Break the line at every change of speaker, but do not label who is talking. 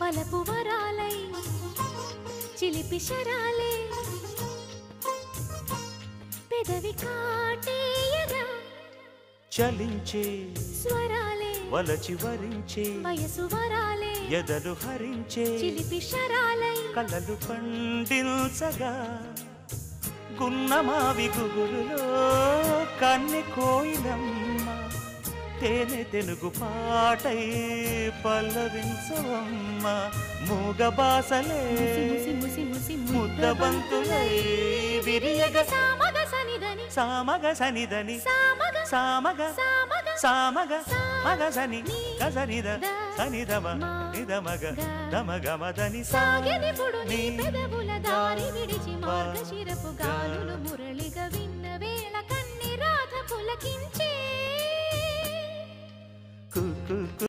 వలపు వరాలై చిలిపి శరాలే పెదవి కాటేయగా
చలించే
స్వరాలే
వలచి వరించే
వయసు వరాలే
ఎదలు హరించే
చిలిపి శరాలై
కలలు పండించగా గున్నమావి గుగురులో కన్నె కోయిలమ్మ తేనె తెనుగు పాటై పల్లవించవమ్మ మూగ బాసలే ముద్దబంతులై విరియగ
సామగ సనిదని
సామగ సనిదని
సామగ
సామగ
సామగ
సామగ మగ సని గసనిద సనిదమ నిదమగ దమగమదని
సాగెనిపుడు నీ పెదవుల దారి విడిచి మార్గశిరపు గాలులు మురళిగా విన్న వేళ కన్ని రాధ పులకించే